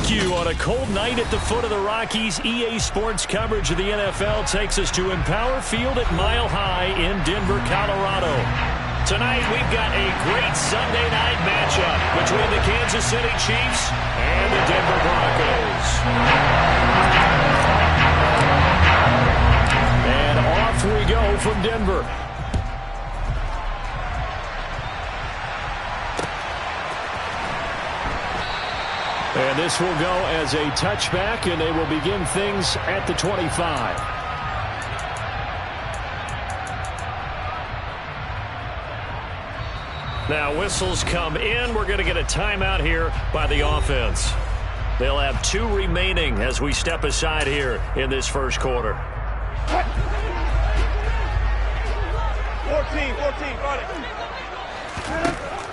barbecue on a cold night at the foot of the Rockies. EA Sports coverage of the NFL takes us to Empower Field at Mile High in Denver, Colorado. Tonight we've got a great Sunday night matchup between the Kansas City Chiefs and the Denver Broncos. And off we go from Denver. And this will go as a touchback, and they will begin things at the 25. Now whistles come in. We're going to get a timeout here by the offense. They'll have 2 remaining as we step aside here in this first quarter. 14, got it.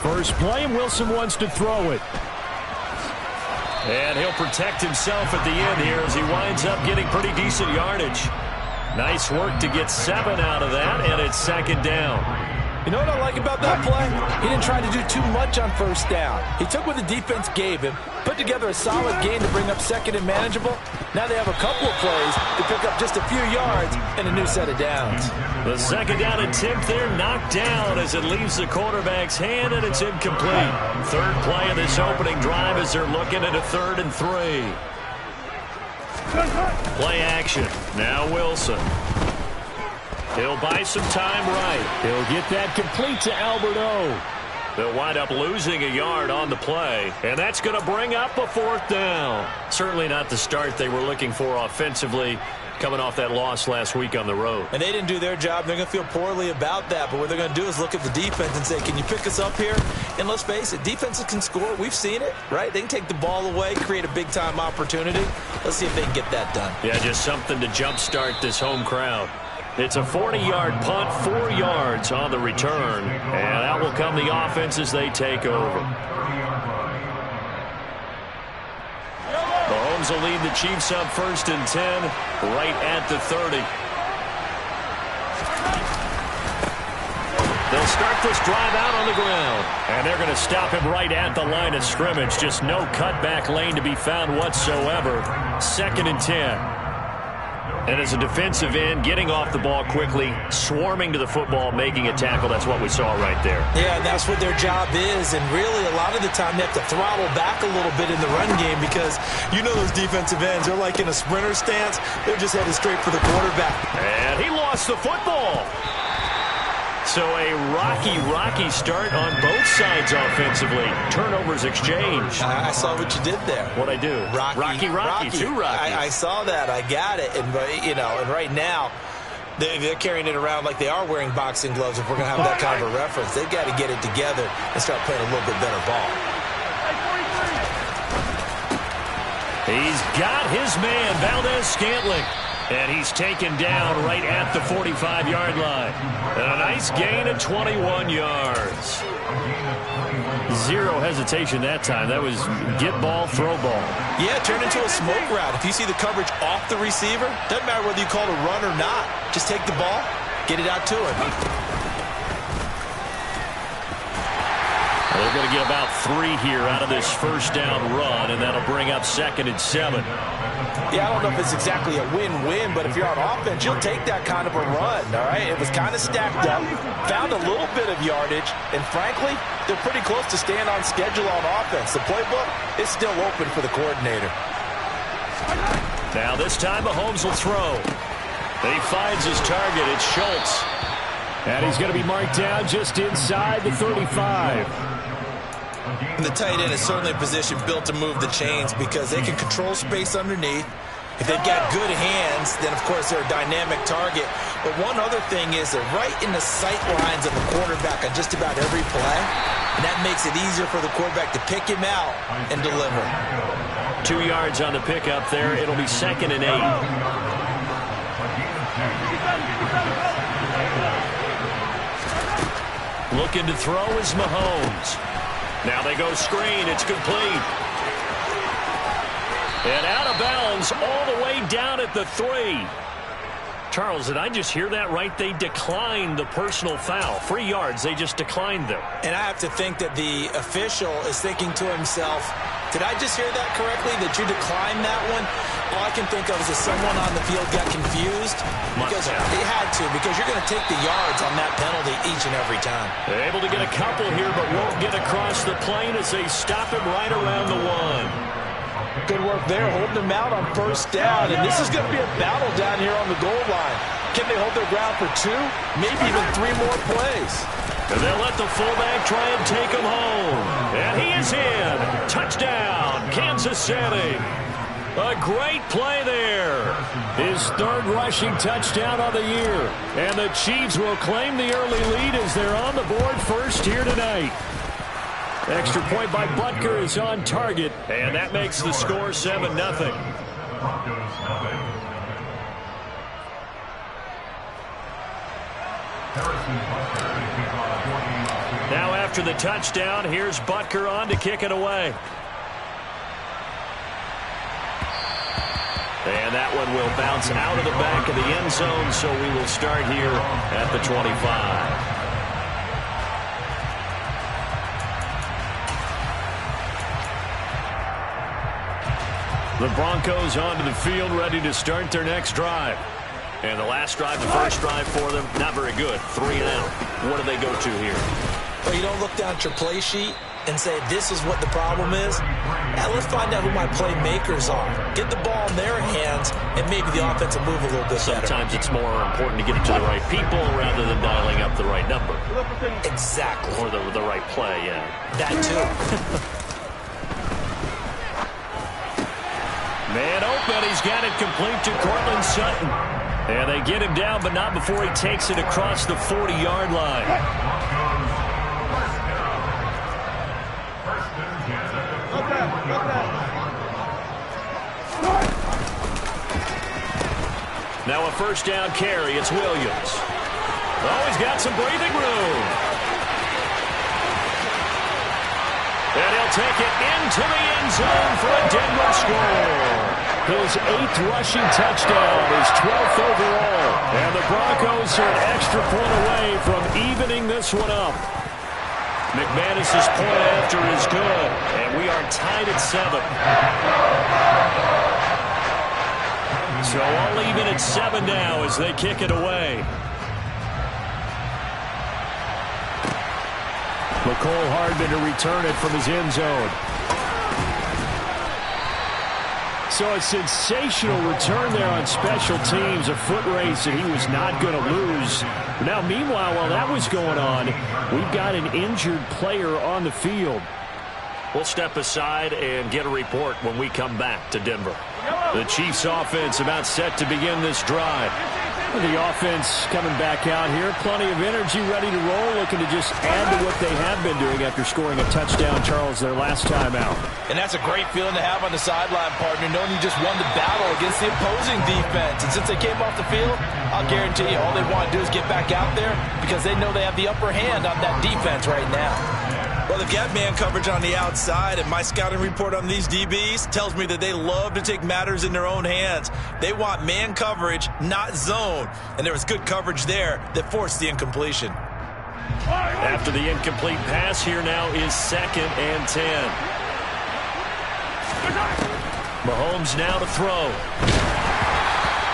First play, Wilson wants to throw it. And he'll protect himself at the end here as he winds up getting pretty decent yardage. Nice work to get 7 out of that, and it's second down. You know what I like about that play? He didn't try to do too much on first down. He took what the defense gave him, put together a solid gain to bring up second and manageable. Now they have a couple of plays to pick up just a few yards and a new set of downs. The second down attempt there knocked down as it leaves the quarterback's hand, and it's incomplete. Third play of this opening drive as they're looking at a 3rd and 3. Play action. Now Wilson. He'll buy some time right. He'll get that complete to Albert O. They'll wind up losing a yard on the play, and that's going to bring up a 4th down. Certainly not the start they were looking for offensively, coming off that loss last week on the road. And they didn't do their job. They're going to feel poorly about that. But what they're going to do is look at the defense and say, can you pick us up here? And let's face it, defenses can score. We've seen it, right? They can take the ball away, create a big-time opportunity. Let's see if they can get that done. Yeah, just something to jumpstart this home crowd. It's a 40-yard punt, 4 yards on the return, and out will come the offense as they take over. Mahomes will lead the Chiefs up 1st and 10, right at the 30. They'll start this drive out on the ground, and they're going to stop him right at the line of scrimmage. Just no cutback lane to be found whatsoever. 2nd and 10. And as a defensive end, getting off the ball quickly, swarming to the football, making a tackle. That's what we saw right there. Yeah, and that's what their job is. And really, a lot of the time, they have to throttle back a little bit in the run game because you know those defensive ends, they're like in a sprinter stance. They're just headed straight for the quarterback. And he lost the football. So a rocky start on both sides offensively. Turnovers exchanged. I saw what you did there. What'd I do? Rocky. 2 Rockies. I saw that. I got it. And, and right now, they're carrying it around like they are wearing boxing gloves if we're going to have that kind of a reference. They've got to get it together and start playing a little bit better ball. He's got his man, Valdez-Scantling. And he's taken down right at the 45-yard line. And a nice gain of 21 yards. Zero hesitation that time. That was get ball, throw ball. Yeah, turn into a smoke route. If you see the coverage off the receiver, doesn't matter whether you call it a run or not. Just take the ball, get it out to him. They're going to get about 3 here out of this first down run, and that'll bring up 2nd and 7. Yeah, I don't know if it's exactly a win-win, but if you're on offense, you'll take that kind of a run, all right? It was kind of stacked up, found a little bit of yardage, and frankly, they're pretty close to staying on schedule on offense. The playbook is still open for the coordinator. Now this time Mahomes will throw. He finds his target. It's Schultz. And he's going to be marked down just inside the 35. And the tight end is certainly a position built to move the chains because they can control space underneath. If they've got good hands, then, of course, they're a dynamic target. But one other thing is they're right in the sight lines of the quarterback on just about every play. And that makes it easier for the quarterback to pick him out and deliver. 2 yards on the pickup there. It'll be 2nd and 8. Looking to throw is Mahomes. Now they go screen. It's complete. And out of bounds all the way down at the 3. Charles, did I just hear that right? They declined the personal foul. 3 yards, they just declined them. And I have to think that the official is thinking to himself, did I just hear that correctly, that you declined that one? All I can think of is that someone on the field got confused. Because they had to, because you're going to take the yards on that penalty each and every time. They're able to get a couple here, but won't get across the plane as they stop him right around the 1. Good work there, holding them out on first down. And this is going to be a battle down here on the goal line. Can they hold their ground for 2, maybe even 3 more plays? And they'll let the fullback try and take him home. And he is in. Touchdown, Kansas City. A great play there. His 3rd rushing touchdown of the year. And the Chiefs will claim the early lead as they're on the board first here tonight. Extra point by Butker is on target, and that makes the score 7-0. Now after the touchdown, here's Butker on to kick it away. And that one will bounce out of the back of the end zone, so we will start here at the 25. The Broncos onto the field, ready to start their next drive. And the last drive, the first drive for them, not very good. 3 and out. What do they go to here? Well, you don't look down at your play sheet and say, this is what the problem is. Now, let's find out who my playmakers are. Get the ball in their hands, and maybe the offense will move a little bit better. Sometimes it's more important to get it to the right people rather than dialing up the right number. Exactly. Or the right play, yeah. That too. Man open, he's got it complete to Cortland Sutton. And they get him down, but not before he takes it across the 40-yard line. Now a first down carry, it's Williams. Oh, he's got some breathing room. And he'll take it into the end zone for a Denver score. His 8th rushing touchdown, his 12th overall. And the Broncos are an extra point away from evening this one up. McManus's point after is good, and we are tied at 7. So all even at 7 now as they kick it away. McCole Hardman to return it from his end zone. So a sensational return there on special teams, a foot race that he was not going to lose. Now, meanwhile, while that was going on, we've got an injured player on the field. We'll step aside and get a report when we come back to Denver. The Chiefs offense about set to begin this drive. The offense coming back out here. Plenty of energy, ready to roll, looking to just add to what they have been doing after scoring a touchdown, Charles, their last time out. And that's a great feeling to have on the sideline, partner, knowing you just won the battle against the opposing defense. And since they came off the field, I'll guarantee you all they want to do is get back out there because they know they have the upper hand on that defense right now. Well, they've got man coverage on the outside, and my scouting report on these DBs tells me that they love to take matters in their own hands. They want man coverage, not zone. And there was good coverage there that forced the incompletion. After the incomplete pass, here now is 2nd and 10. Mahomes now to throw.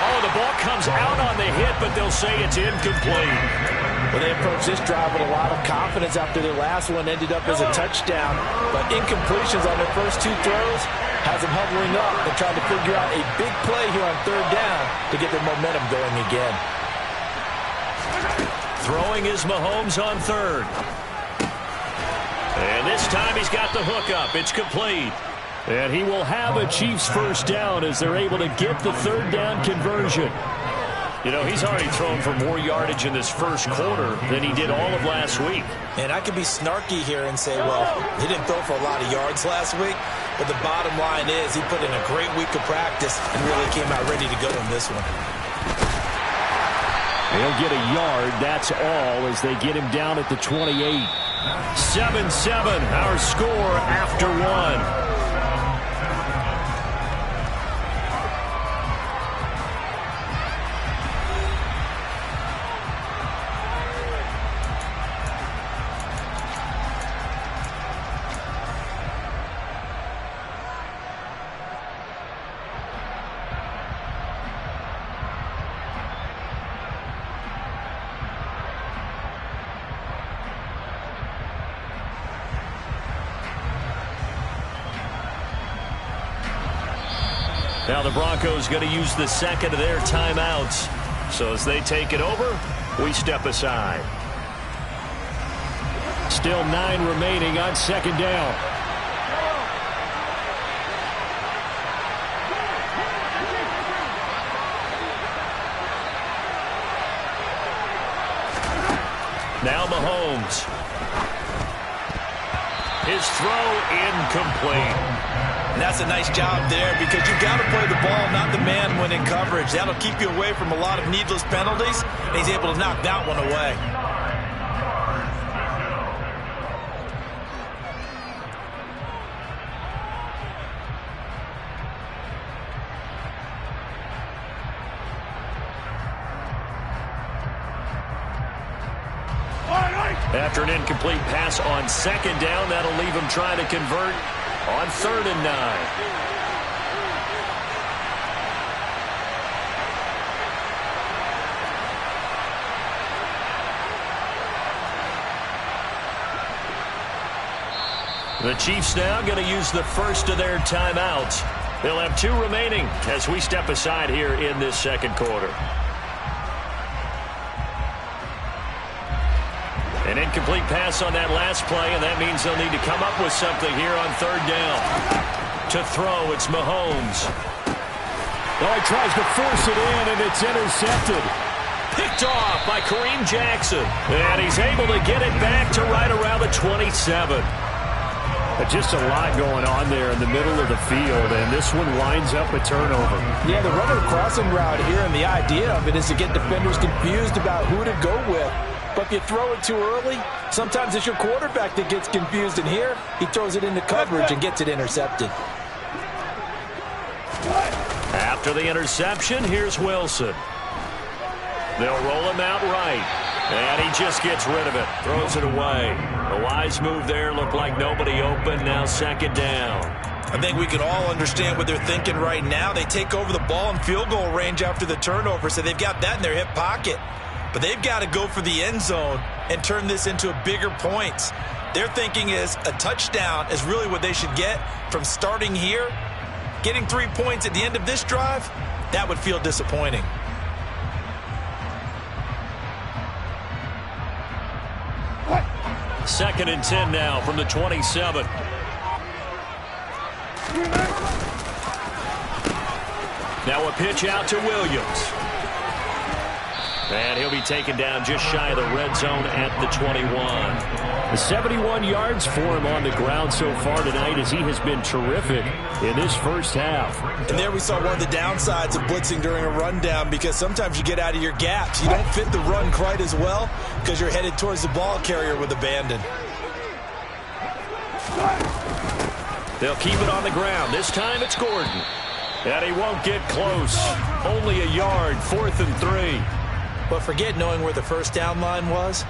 Oh, the ball comes out on the hit, but they'll say it's incomplete. Well, they approached this drive with a lot of confidence after their last one ended up as a touchdown. But incompletions on their first 2 throws has them hovering up and trying to figure out a big play here on 3rd down to get their momentum going again. Throwing is Mahomes on 3rd. And this time he's got the hook up. It's complete. And he will have a Chiefs first down as they're able to get the 3rd down conversion. You know, he's already thrown for more yardage in this first quarter than he did all of last week. And I could be snarky here and say, well, he didn't throw for a lot of yards last week. But the bottom line is he put in a great week of practice and really came out ready to go in this one. He'll get a yard, that's all, as they get him down at the 28. 7-7, our score after 1. Now the Broncos going to use the second of their timeouts. So as they take it over, we step aside. Still 9 remaining on second down. Now Mahomes. His throw incomplete. And that's a nice job there because you've got to play the ball, not the man when in coverage. That'll keep you away from a lot of needless penalties, and he's able to knock that one away. After an incomplete pass on second down, that'll leave him trying to convert on 3rd and 9. The Chiefs now going to use the first of their timeouts. They'll have 2 remaining as we step aside here in this second quarter. An incomplete pass on that last play, and that means they'll need to come up with something here on 3rd down. To throw, it's Mahomes. Oh, he tries to force it in, and it's intercepted. Picked off by Kareem Jackson. And he's able to get it back to right around the 27. Just a lot going on there in the middle of the field, and this one winds up a turnover. Yeah, the runner crossing route here, and the idea of it is to get defenders confused about who to go with. But if you throw it too early, sometimes it's your quarterback that gets confused. And here, he throws it into coverage and gets it intercepted. After the interception, here's Wilson. They'll roll him out right. And he just gets rid of it. Throws it away. A wise move there. Looked like nobody open. Now 2nd down. I think we can all understand what they're thinking right now. They take over the ball in field goal range after the turnover, so they've got that in their hip pocket. But they've got to go for the end zone and turn this into a bigger points. Their thinking is a touchdown is really what they should get from starting here. Getting 3 points at the end of this drive, that would feel disappointing. Second and 10 now from the 27. Now a pitch out to Williams. And he'll be taken down just shy of the red zone at the 21. The 71 yards for him on the ground so far tonight as he has been terrific in this first half. And there we saw one of the downsides of blitzing during a rundown because sometimes you get out of your gaps. You don't fit the run quite as well because you're headed towards the ball carrier with abandon. They'll keep it on the ground. This time it's Gordon. And he won't get close. Only a yard, 4th and 3. But forget knowing where the first down line was.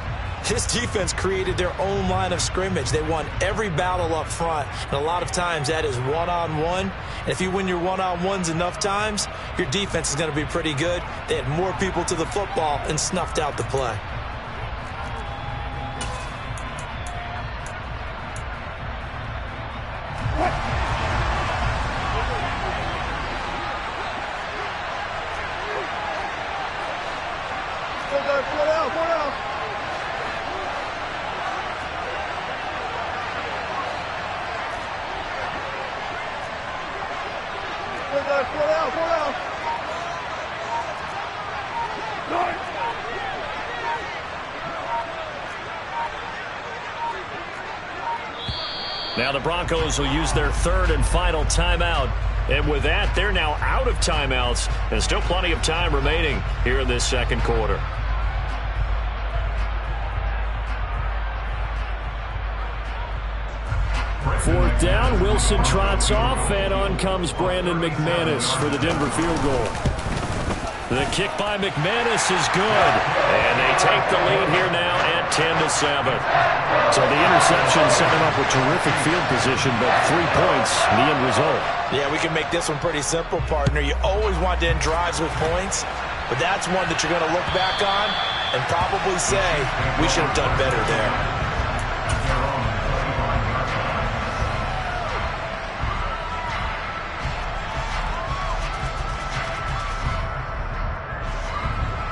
This defense created their own line of scrimmage. They won every battle up front. And a lot of times that is one-on-one. And if you win your one-on-ones enough times, your defense is going to be pretty good. They had more people to the football and snuffed out the play. Now the Broncos will use their 3rd and final timeout. And with that, they're now out of timeouts. And still plenty of time remaining here in this second quarter. Fourth down, Wilson trots off, and on comes Brandon McManus for the Denver field goal. The kick by McManus is good. And they take the lead here now at 10-7. So the interception set him up with terrific field position, but 3 points, the end result. Yeah, we can make this one pretty simple, partner. You always want to end drives with points, but that's one that you're going to look back on and probably say, we should have done better there.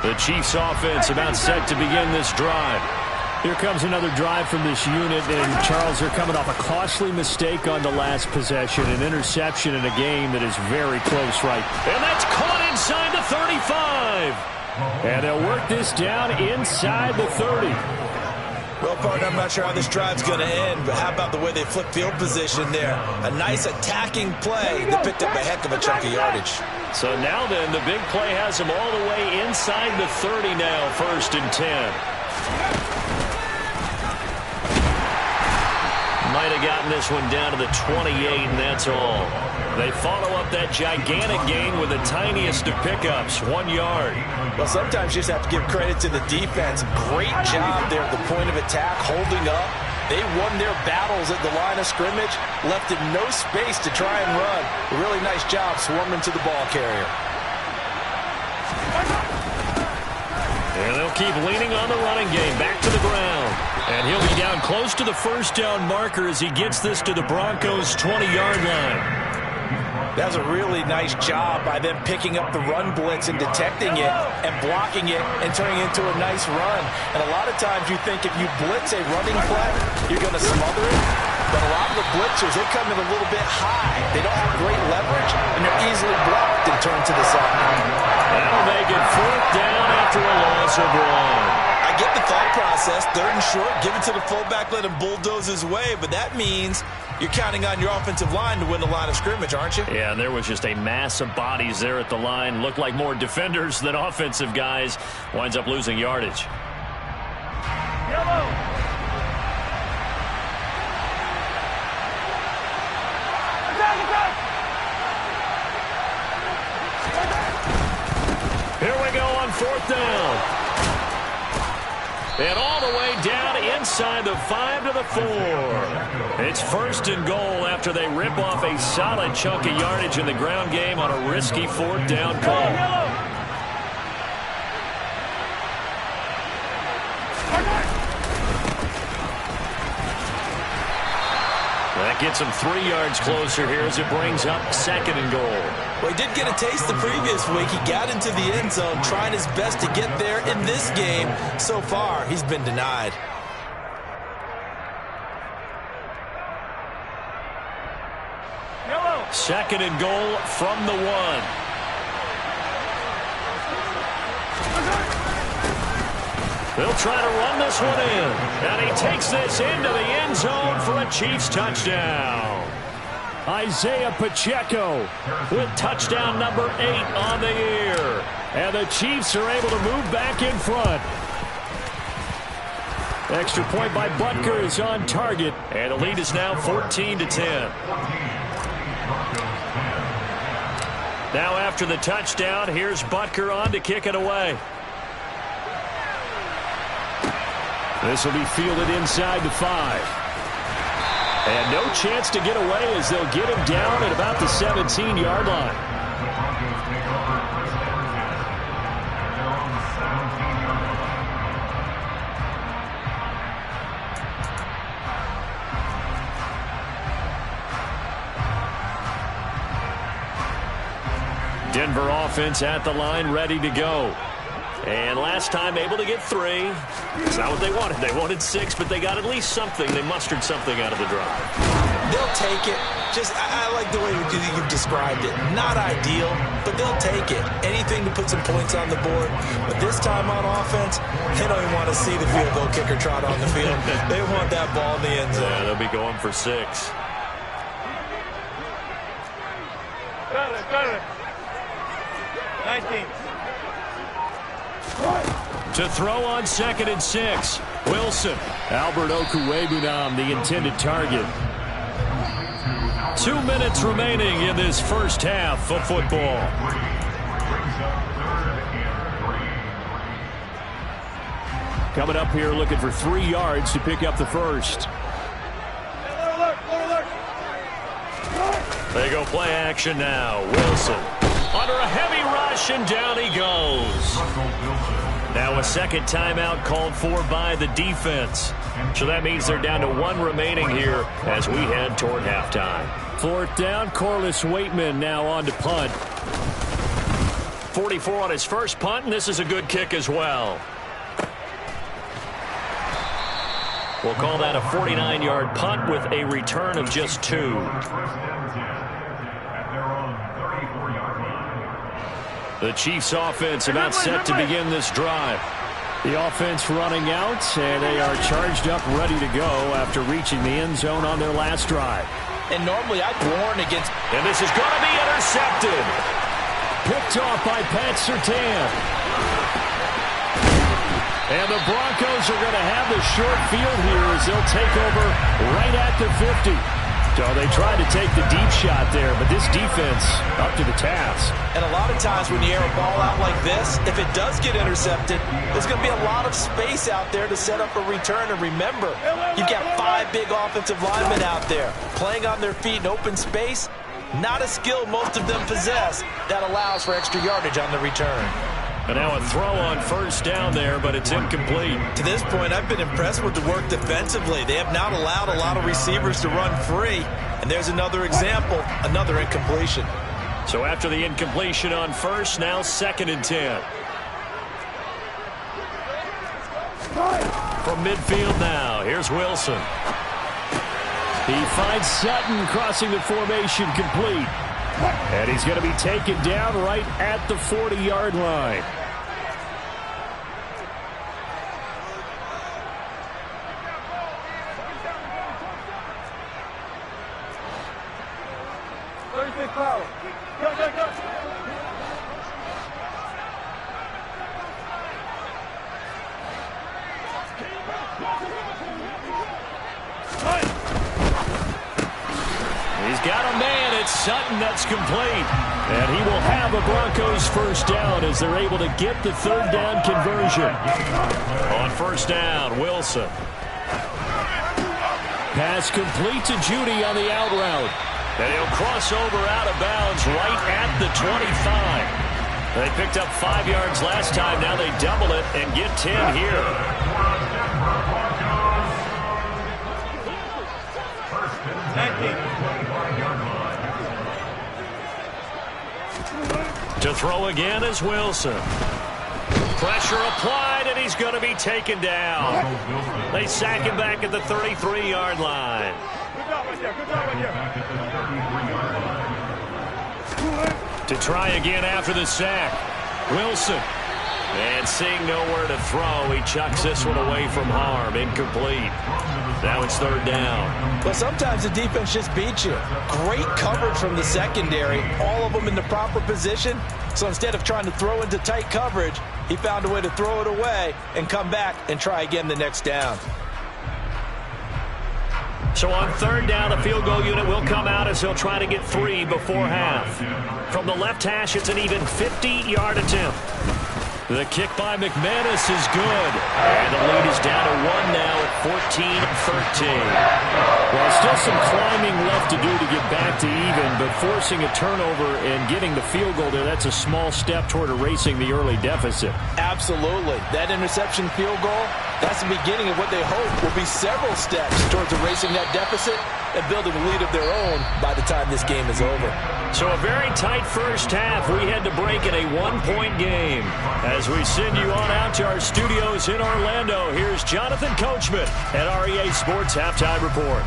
The Chiefs offense about set to begin this drive. Here comes another drive from this unit, and Charles, they're coming off a costly mistake on the last possession, an interception in a game that is very close, right? And that's caught inside the 35. And they'll work this down inside the 30. Well, partner, I'm not sure how this drive's going to end, but how about the way they flip field position there? A nice attacking play. They picked up a heck of a chunk of yardage. So now then, the big play has them all the way inside the 30 now, 1st and 10. Might have gotten this one down to the 28, and that's all. They follow up that gigantic gain with the tiniest of pickups, 1 yard. Well, sometimes you just have to give credit to the defense. Great job there at the point of attack, holding up. They won their battles at the line of scrimmage, left it no space to try and run. A really nice job swarming to the ball carrier. And they'll keep leaning on the running game, back to the ground. And he'll be down close to the first down marker as he gets this to the Broncos' 20-yard line. That was a really nice job by them picking up the run blitz and detecting it and blocking it and turning it into a nice run. And a lot of times you think if you blitz a running play, you're going to smother it. But a lot of the blitzers, they come in a little bit high. They don't have great leverage, and they're easily blocked and turned to the side. That'll make it 4th down after a loss of 1. I get the thought process, 3rd and short, give it to the fullback, let him bulldoze his way, but that means you're counting on your offensive line to win the line of scrimmage, aren't you? Yeah, and there was just a mass of bodies there at the line. Looked like more defenders than offensive guys. Winds up losing yardage. Yellow. Here we go on 4th down. And all the way down inside the 5 to the 4. It's 1st and goal after they rip off a solid chunk of yardage in the ground game on a risky 4th down call. That gets him 3 yards closer here as it brings up 2nd and goal. Well, he did get a taste the previous week. He got into the end zone, trying his best to get there in this game. So far, he's been denied. Yellow. 2nd and goal from the 1. They'll try to run this one in. And he takes this into the end zone for a Chiefs touchdown. Isaiah Pacheco with touchdown number 8 on the year. And the Chiefs are able to move back in front. Extra point by Butker is on target. And the lead is now 14-10. Now after the touchdown, here's Butker on to kick it away. This will be fielded inside the 5. And no chance to get away as they'll get him down at about the 17-yard line. Denver offense at the line, ready to go. And last time able to get 3. It's not what they wanted. They wanted 6, but they got at least something. They mustered something out of the drive. They'll take it. I like the way you've described it. Not ideal, but they'll take it. Anything to put some points on the board. But this time on offense, they don't even want to see the field goal kicker trot on the field. They want that ball in the end zone. Yeah, they'll be going for 6. Got it. 19. To throw on 2nd and 6. Wilson. Albert Okwuegbunam, the intended target. 2 minutes remaining in this first half of football. Coming up here looking for 3 yards to pick up the first. They go play action now. Wilson under a heavy rush, and down he goes. Now a second timeout called for by the defense. So that means they're down to 1 remaining here as we head toward halftime. 4th down, Corliss Waitman now on to punt. 44 on his first punt, and this is a good kick as well. We'll call that a 49-yard punt with a return of just 2. The Chiefs offense about set to begin this drive. The offense running out, and they are charged up, ready to go after reaching the end zone on their last drive. And normally I'd warn against... And this is going to be intercepted. Picked off by Pat Surtain. And the Broncos are going to have the short field here as they'll take over right at the 50. So they tried to take the deep shot there, but this defense up to the task. And a lot of times when you air a ball out like this, if it does get intercepted, there's going to be a lot of space out there to set up a return. And remember, you've got 5 big offensive linemen out there playing on their feet in open space. Not a skill most of them possess that allows for extra yardage on the return. And now a throw on first down there, but it's incomplete. To this point, I've been impressed with the work defensively. They have not allowed a lot of receivers to run free. And there's another example, another incompletion. So after the incompletion on first, now 2nd and 10. From midfield now, here's Wilson. He finds Sutton crossing the formation complete. And he's going to be taken down right at the 40-yard line. He's got a man. It's Sutton. That's complete. And he will have a Broncos first down as they're able to get the 3rd down conversion. On first down, Wilson. Pass complete to Judy on the out route. And he'll cross over out of bounds right at the 25. They picked up 5 yards last time. Now they double it and get 10 here. To throw again is Wilson. Pressure applied, and he's going to be taken down. They sack him back at the 33-yard line. To try again after the sack. Wilson. And seeing nowhere to throw, he chucks this one away from harm. Incomplete. Now it's 3rd down. Well, sometimes the defense just beats you. Great coverage from the secondary. All of them in the proper position. So instead of trying to throw into tight coverage, he found a way to throw it away and come back and try again the next down. So on 3rd down, the field goal unit will come out as they'll try to get 3 before half. From the left hash, it's an even 50-yard attempt. The kick by McManus is good. And the lead is down to 1 now at 14-13. Well, still some climbing left to do to get back to even, but forcing a turnover and getting the field goal there, that's a small step toward erasing the early deficit. Absolutely. That interception field goal, that's the beginning of what they hope will be several steps towards erasing that deficit and building a lead of their own by the time this game is over. So a very tight first half. We had to break in a 1-point game. As we send you on out to our studios in Orlando, here's Jonathan Coachman at REA Sports Halftime Report.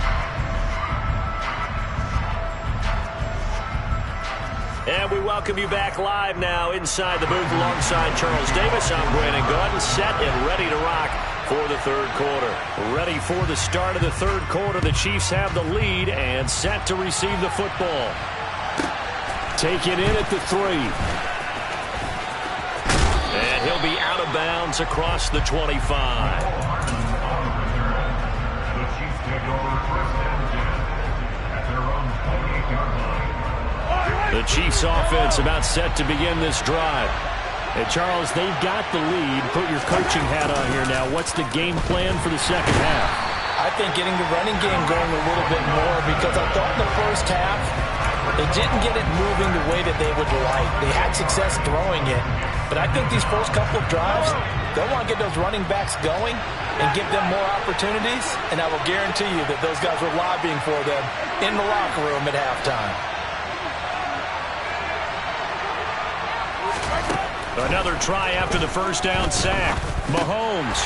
And we welcome you back live now inside the booth alongside Charles Davis. I'm Brandon Gordon, set and ready to rock for the 3rd quarter. Ready for the start of the 3rd quarter. The Chiefs have the lead and set to receive the football. Take it in at the 3. And he'll be out of bounds across the 25. The Chiefs offense about set to begin this drive. And Charles, they've got the lead. Put your coaching hat on here now. What's the game plan for the second half? I think getting the running game going a little bit more, because I thought in the first half they didn't get it moving the way that they would like. They had success throwing it, but I think these first couple of drives, they'll want to get those running backs going and give them more opportunities, and I will guarantee you that those guys were lobbying for them in the locker room at halftime. Another try after the first down sack. Mahomes.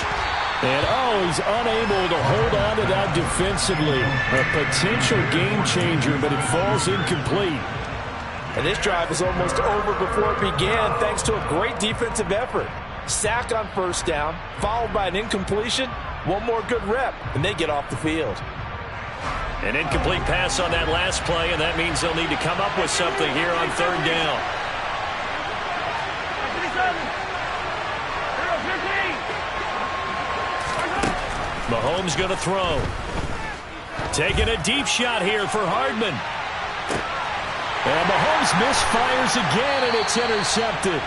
And, he's unable to hold on to that defensively. A potential game changer, but it falls incomplete. And this drive is almost over before it began thanks to a great defensive effort. Sack on first down, followed by an incompletion. One more good rep, and they get off the field. An incomplete pass on that last play, and that means they'll need to come up with something here on third down. Mahomes going to throw. Taking a deep shot here for Hardman. And Mahomes misfires again, and it's intercepted.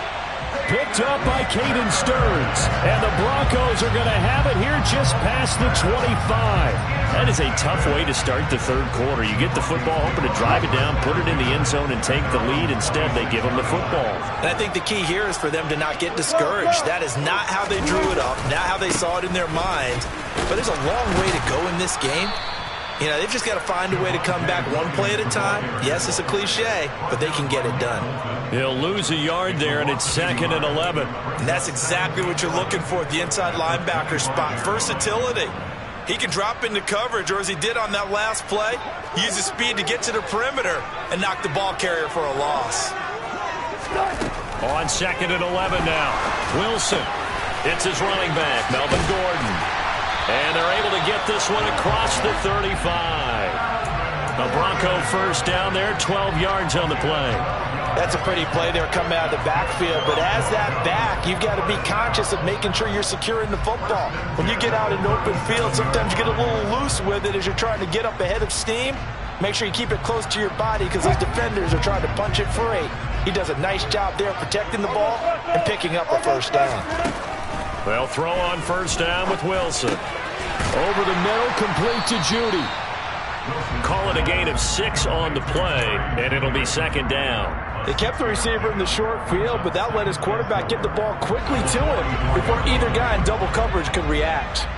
Picked up by Caden Stearns. And the Broncos are going to have it here just past the 25. That is a tough way to start the third quarter. You get the football, hoping to drive it down, put it in the end zone, and take the lead. Instead, they give them the football. And I think the key here is for them to not get discouraged. That is not how they drew it up, not how they saw it in their mind. But there's a long way to go in this game. You know, they've just got to find a way to come back one play at a time. Yes, it's a cliche, but they can get it done. He'll lose a yard there, and it's 2nd and 11. And that's exactly what you're looking for at the inside linebacker spot. Versatility. He can drop into coverage, or as he did on that last play, use his speed to get to the perimeter and knock the ball carrier for a loss. On 2nd and 11 now. Wilson. It's his running back, Melvin Gordon. And they're able to get this one across the 35. A Bronco first down there, 12 yards on the play. That's a pretty play there coming out of the backfield. But as that back, you've got to be conscious of making sure you're securing the football. When you get out in open field, sometimes you get a little loose with it as you're trying to get up ahead of steam. Make sure you keep it close to your body because those defenders are trying to punch it free. He does a nice job there protecting the ball and picking up a first down. They'll throw on first down with Wilson. Over the middle, complete to Judy. Call it a gain of 6 on the play, and it'll be 2nd down. They kept the receiver in the short field, but that let his quarterback get the ball quickly to him before either guy in double coverage could react.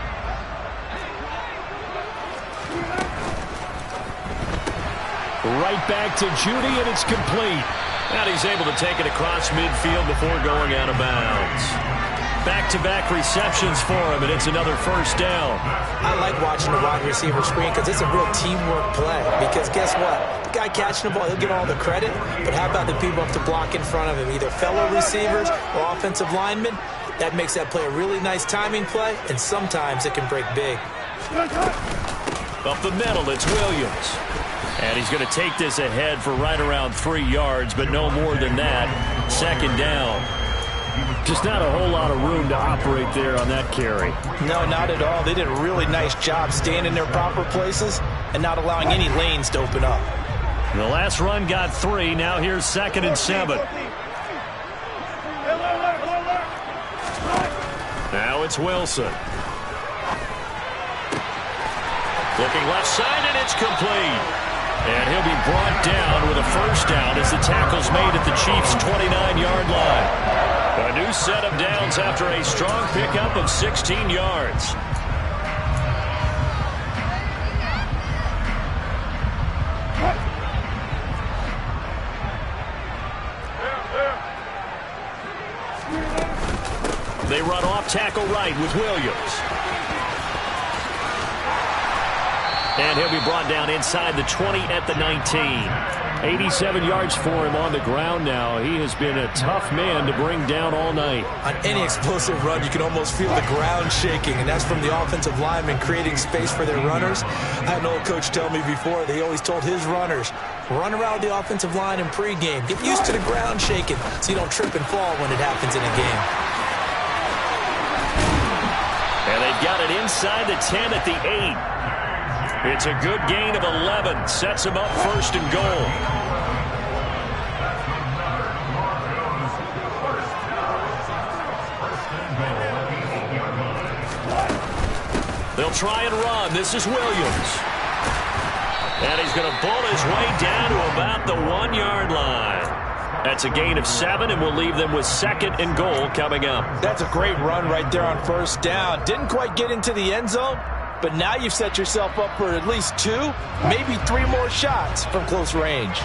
Right back to Judy, and it's complete. And he's able to take it across midfield before going out of bounds. Back-to-back receptions for him, and it's another first down. I like watching the wide receiver screen because it's a real teamwork play. Because guess what? The guy catching the ball, he'll get all the credit. But how about the people up to block in front of him, either fellow receivers or offensive linemen? That makes that play a really nice timing play, and sometimes it can break big. Up the middle, it's Williams. And he's going to take this ahead for right around 3 yards, but no more than that. 2nd down. Just not a whole lot of room to operate there on that carry. No, not at all. They did a really nice job staying in their proper places and not allowing any lanes to open up. The last run got 3. Now here's 2nd and 7. Now it's Wilson. Looking left side, and it's complete. And he'll be brought down with a first down as the tackle's made at the Chiefs' 29-yard line. A new set of downs after a strong pickup of 16 yards. They run off tackle right with Williams. And he'll be brought down inside the 20 at the 19. 87 yards for him on the ground now. He has been a tough man to bring down all night. On any explosive run, you can almost feel the ground shaking, and that's from the offensive linemen creating space for their runners. I had an old coach tell me before, they always told his runners, run around the offensive line in pregame. Get used to the ground shaking so you don't trip and fall when it happens in a game. And they've got it inside the 10 at the 8. It's a good gain of 11. Sets him up 1st and goal. They'll try and run. This is Williams. And he's going to bull his way down to about the 1-yard line. That's a gain of 7, and we'll leave them with 2nd and goal coming up. That's a great run right there on first down. Didn't quite get into the end zone, but now you've set yourself up for at least 2, maybe 3 more shots from close range.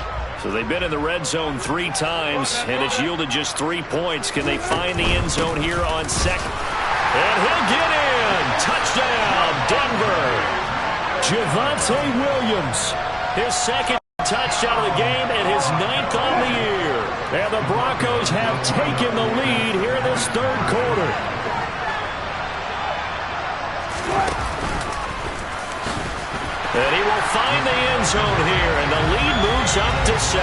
So they've been in the red zone 3 times, and it's yielded just 3 points. Can they find the end zone here on second? And he'll get in. Touchdown, Denver. Javonte Williams. His second touchdown of the game and his 9th on the year. And the Broncos have taken the lead here in this third quarter. And he will find the end zone here, and the lead moves up to 7.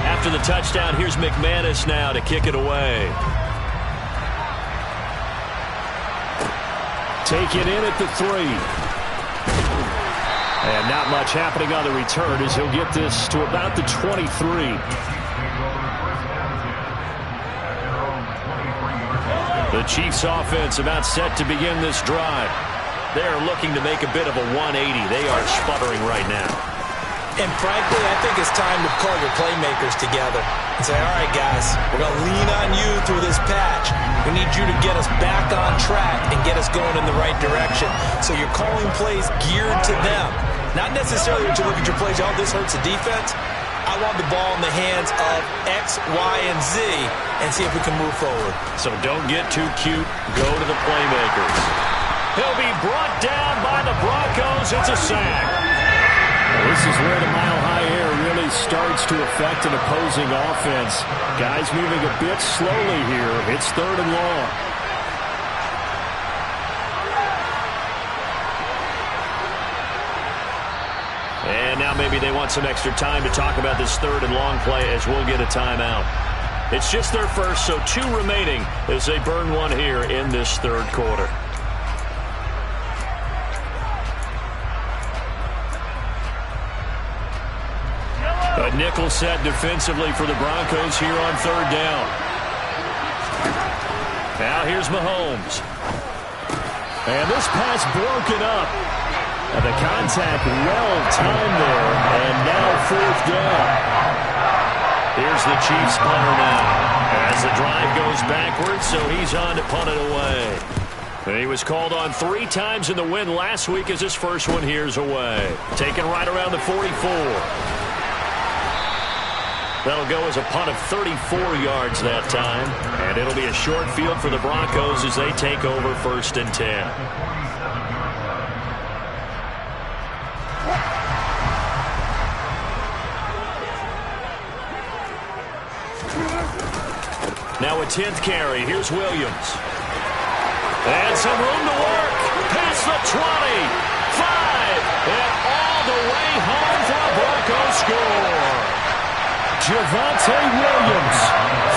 After the touchdown, here's McManus now to kick it away. Taken in at the 3. And not much happening on the return as he'll get this to about the 23. The Chiefs offense about set to begin this drive. They are looking to make a bit of a 180. They are sputtering right now. And frankly, I think it's time to call your playmakers together and say, all right, guys, we're going to lean on you through this patch. We need you to get us back on track and get us going in the right direction. So you're calling plays geared to them. Not necessarily that you look at your plays, oh, this hurts the defense. I want the ball in the hands of X, Y, and Z and see if we can move forward. So don't get too cute. Go to the playmakers. He'll be brought down by the Broncos. It's a sack. This is where the mile-high air really starts to affect an opposing offense. Guys moving a bit slowly here. It's 3rd and long. And now maybe they want some extra time to talk about this 3rd and long play as we'll get a timeout. It's just their first, so 2 remaining as they burn one here in this 3rd quarter. A nickel set defensively for the Broncos here on 3rd down. Now here's Mahomes. And this pass broken up. And the contact well-timed there. And now 4th down. Here's the Chiefs punter now. As the drive goes backwards, so he's on to punt it away. And he was called on 3 times in the win last week as his first one here's away. Taken right around the 44. That'll go as a punt of 34 yards that time. And it'll be a short field for the Broncos as they take over 1st and 10. Now a 10th carry. Here's Williams. And some room to work. Past the 20. 5. And all the way home for a Broncos score. Javonte Williams,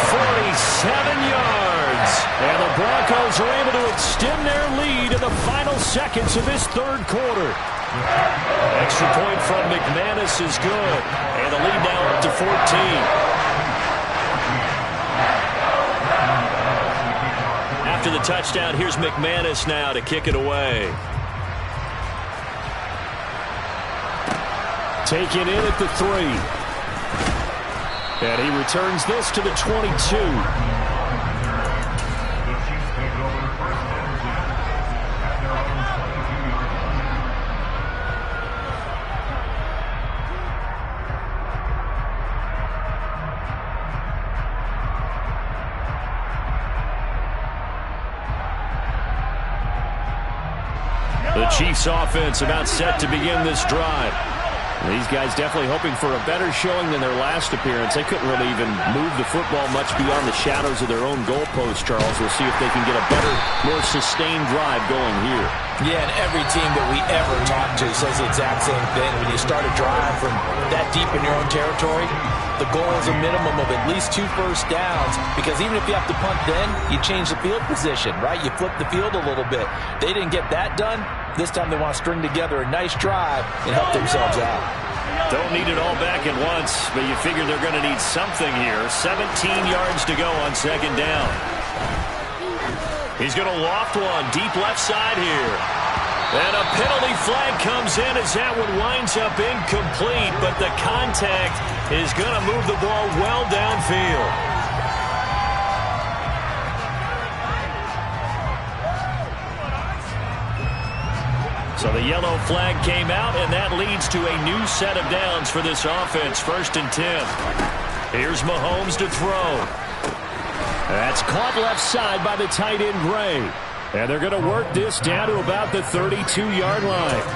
47 yards. And the Broncos are able to extend their lead in the final seconds of this 3rd quarter. Extra point from McManus is good. And the lead now up to 14. After the touchdown, here's McManus now to kick it away. Taken in at the 3. And he returns this to the 22. The Chiefs offense about set to begin this drive. These guys definitely hoping for a better showing than their last appearance. They couldn't really even move the football much beyond the shadows of their own goalpost, Charles. We'll see if they can get a better, more sustained drive going here. Yeah, and every team that we ever talk to says the exact same thing. When you start a drive from that deep in your own territory, the goal is a minimum of at least 2 first downs, because even if you have to punt then, you change the field position, right? You flip the field a little bit. They didn't get that done. This time they want to string together a nice drive and help themselves out. Don't need it all back at once, but you figure they're going to need something here. 17 yards to go on 2nd down. He's going to loft one deep left side here. And a penalty flag comes in as that one winds up incomplete, but the contact is going to move the ball well downfield. So the yellow flag came out, and that leads to a new set of downs for this offense. 1st and 10. Here's Mahomes to throw. That's caught left side by the tight end, Gray. And they're going to work this down to about the 32-yard line.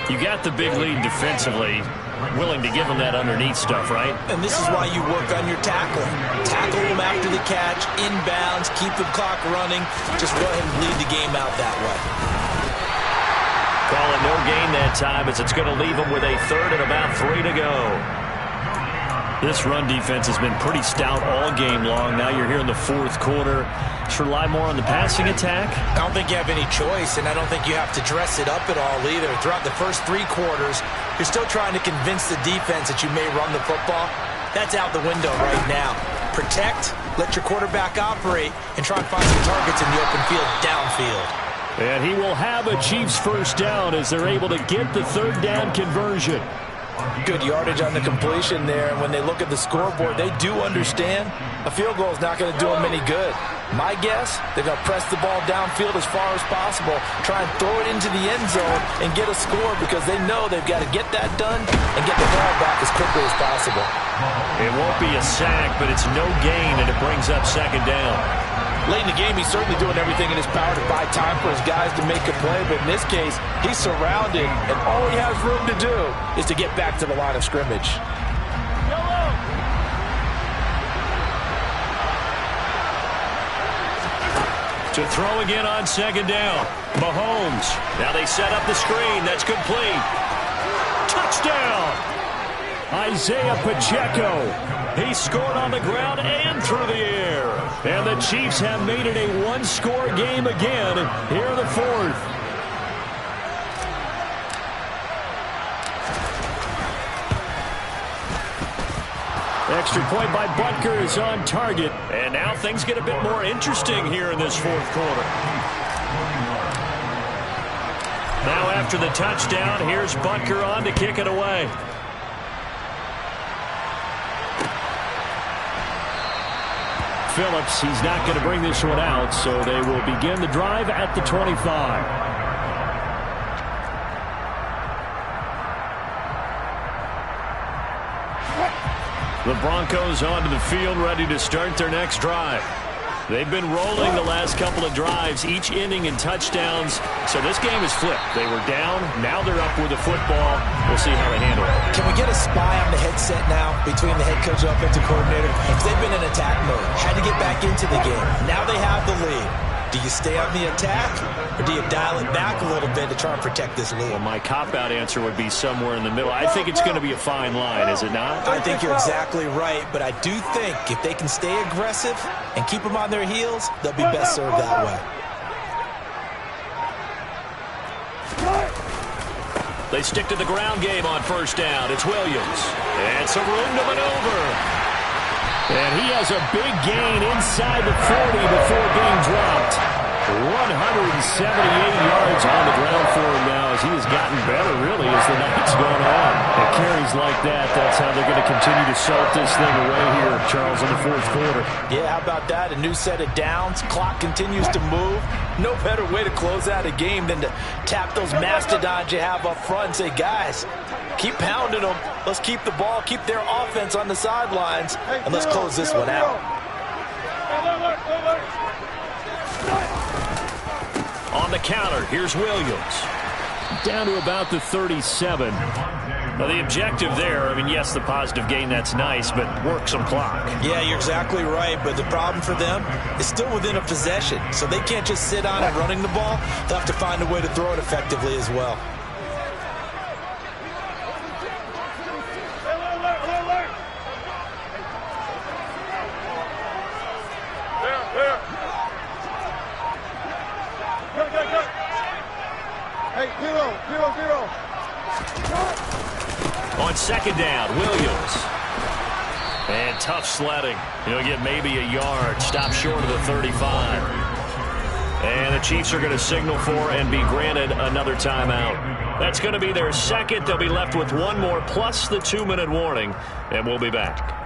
You got the big lead defensively. Willing to give them that underneath stuff, right? And this is why you work on your tackling. Tackle them after the catch, inbounds, keep the clock running. Just go ahead and lead the game out that way. Call it no gain that time as it's going to leave them with a 3rd and about 3 to go. This run defense has been pretty stout all game long. Now you're here in the 4th quarter. Should rely more on the passing attack? I don't think you have any choice, and I don't think you have to dress it up at all either. Throughout the first 3 quarters, you're still trying to convince the defense that you may run the football. That's out the window right now. Protect, let your quarterback operate, and try and find some targets in the open field downfield. And he will have a Chiefs 1st down as they're able to get the 3rd down conversion. Good yardage on the completion there. And when they look at the scoreboard, they do understand a field goal is not going to do them any good. My guess, they're going to press the ball downfield as far as possible, try and throw it into the end zone and get a score because they know they've got to get that done and get the ball back as quickly as possible. It won't be a sack, but it's no gain, and it brings up 2nd down. Late in the game, he's certainly doing everything in his power to buy time for his guys to make a play, but in this case, he's surrounded, and all he has room to do is to get back to the line of scrimmage. To throw again on 2nd down. Mahomes. Now they set up the screen. That's complete. Touchdown! Isaiah Pacheco. He scored on the ground and through the air. And the Chiefs have made it a 1-score game again here in the 4th. Extra point by Butker is on target. And now things get a bit more interesting here in this 4th quarter. Now after the touchdown, here's Butker on to kick it away. Phillips, he's not going to bring this one out, so they will begin the drive at the 25. The Broncos onto the field, ready to start their next drive. They've been rolling the last couple of drives, each inning in touchdowns. So this game is flipped. They were down. Now they're up with the football. We'll see how they handle it. Can we get a spy on the headset now between the head coach and offensive coordinator? Because they've been in attack mode. Had to get back into the game. Now they have the lead. Do you stay on the attack, or do you dial it back a little bit to try and protect this lead? Well, my cop-out answer would be somewhere in the middle. I think it's going to be a fine line, is it not? I think you're exactly right, but I do think if they can stay aggressive and keep them on their heels, they'll be best served that way. They stick to the ground game on 1st down. It's Williams. And some room to maneuver. And he has a big gain inside the 40 before being dropped. 178 yards on the ground for him now as he has gotten better, really, as the night's gone on. And carries like that, that's how they're going to continue to salt this thing away here, Charles, in the 4th quarter. Yeah, how about that? A new set of downs. Clock continues to move. No better way to close out a game than to tap those mastodons you have up front and say, guys, keep pounding them. Let's keep the ball, keep their offense on the sidelines, and let's close this one out. On the counter, here's Williams. Down to about the 37. Well, the objective there, I mean, yes, the positive gain, that's nice, but work some clock. Yeah, you're exactly right, but the problem for them is still within a possession, so they can't just sit on it running the ball. They'll have to find a way to throw it effectively as well. On 2nd down, Williams. And tough sledding. He'll get maybe a yard. Stop short of the 35. And the Chiefs are going to signal for and be granted another timeout. That's going to be their 2nd. They'll be left with one more plus the 2-minute warning. And we'll be back.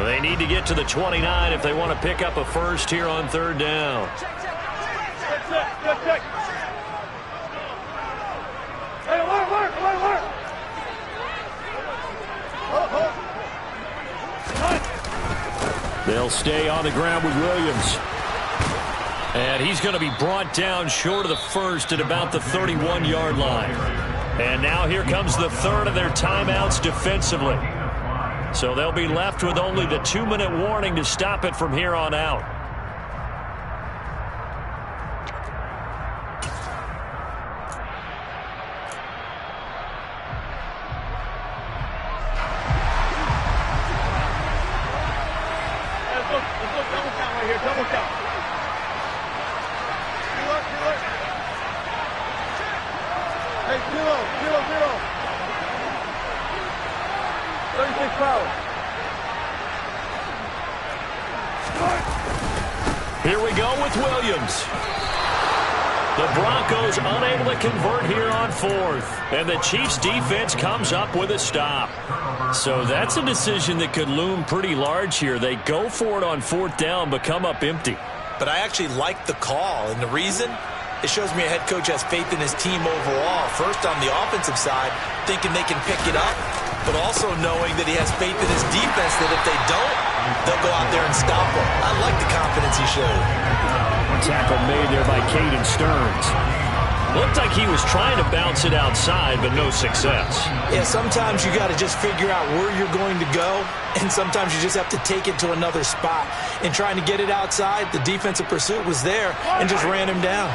They need to get to the 29 if they want to pick up a first here on third down. Check. Hey, work. They'll stay on the ground with Williams. And he's going to be brought down short of the first at about the 31-yard line. And now here comes the third of their timeouts defensively. So they'll be left with only the 2-minute warning to stop it from here on out. Let's go double count right here. Double count. Look. Hey, 0. 36 power. Here we go with Williams. The Broncos unable to convert here on fourth. And the Chiefs defense comes up with a stop. So that's a decision that could loom pretty large here. They go for it on fourth down, but come up empty. But I actually like the call, and the reason? It shows me a head coach has faith in his team overall. First, on the offensive side, thinking they can pick it up, but also knowing that he has faith in his defense that if they don't, they'll go out there and stop them. I like the confidence he showed. Tackle made there by Caden Stearns. Looked like he was trying to bounce it outside, but no success. Yeah, sometimes you got to just figure out where you're going to go, and sometimes you just have to take it to another spot. In trying to get it outside, the defensive pursuit was there and just ran him down.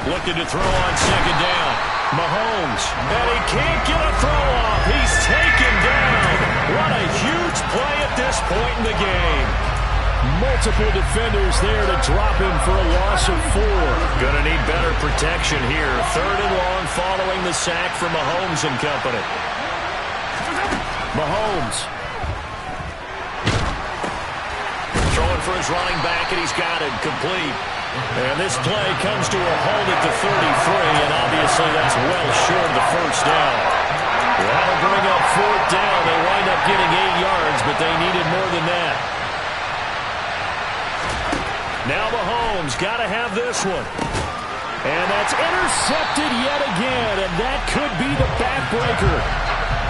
Looking to throw on second down. Mahomes, and he can't get a throw off. He's taken down. What a huge play at this point in the game. Multiple defenders there to drop him for a loss of 4. Gonna need better protection here. Third and long following the sack from Mahomes and company. Mahomes. Throwing for his running back, and he's got it complete. And this play comes to a halt at the 33, and obviously that's well short of the first down. That'll bring up fourth down. They wind up getting 8 yards, but they needed more than that. Now Mahomes got to have this one. And that's intercepted yet again, and that could be the backbreaker.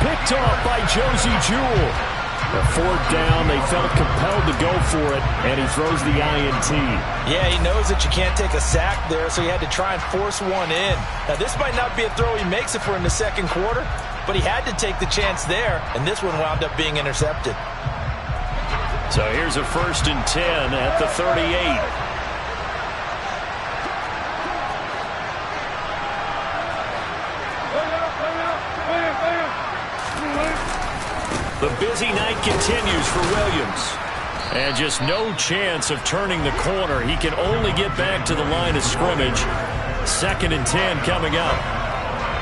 Picked off by Josie Jewell. A fourth down, they felt compelled to go for it, and he throws the INT. Yeah, he knows that you can't take a sack there, so he had to try and force one in. Now, this might not be a throw he makes it for in the second quarter, but he had to take the chance there, and this one wound up being intercepted. So here's a 1st and 10 at the 38. The busy night continues for Williams. And just no chance of turning the corner. He can only get back to the line of scrimmage. 2nd and 10 coming up.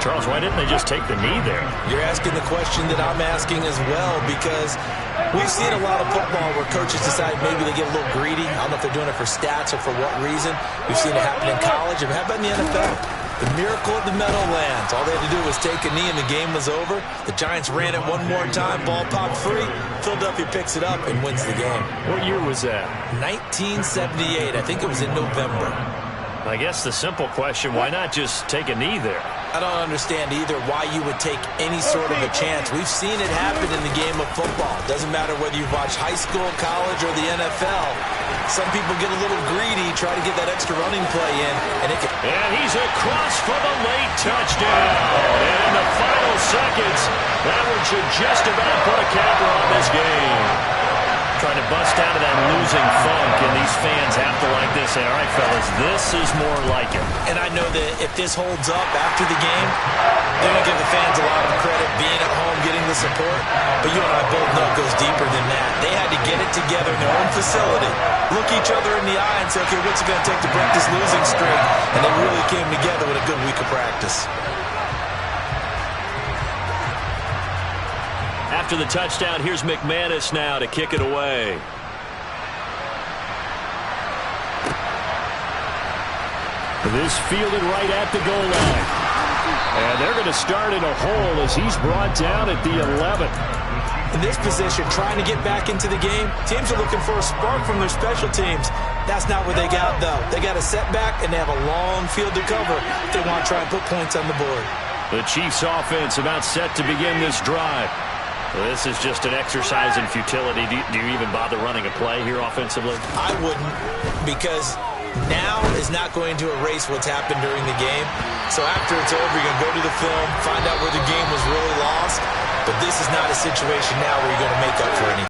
Charles, why didn't they just take the knee there? You're asking the question that I'm asking as well, because we've seen a lot of football where coaches decide maybe they get a little greedy. I don't know if they're doing it for stats or for what reason. We've seen it happen in college. And how about in the NFL? The miracle at the Meadowlands. All they had to do was take a knee and the game was over. The Giants ran it one more time. Ball popped free. Philadelphia picks it up and wins the game. What year was that? 1978. I think it was in November. I guess the simple question, why not just take a knee there? I don't understand either why you would take any sort of a chance. We've seen it happen in the game of football. Doesn't matter whether you've watched high school, college, or the NFL. Some people get a little greedy, try to get that extra running play in, and it can... And he's across for the late touchdown. And in the final seconds, that one should just about put a capper on this game. Trying to bust out of that losing funk, and these fans have to like this. Say, all right, fellas, this is more like it. And I know that if this holds up after the game, they're going to give the fans a lot of credit being at home, getting the support. But you and I both know it goes deeper than that. They had to get it together in their own facility, look each other in the eye and say, okay, what's it going to take to break this losing streak? And they really came together with a good week of practice. After the touchdown, here's McManus now to kick it away. This fielded right at the goal line. And they're going to start in a hole as he's brought down at the 11. In this position, trying to get back into the game, teams are looking for a spark from their special teams. That's not what they got, though. They got a setback, and they have a long field to cover if they want to try and put points on the board. The Chiefs offense about set to begin this drive. This is just an exercise in futility. Do you even bother running a play here offensively? I wouldn't, because now is not going to erase what's happened during the game. So after it's over, you're going to go to the film, find out where the game was really lost. But this is not a situation now where you're going to make up for anything.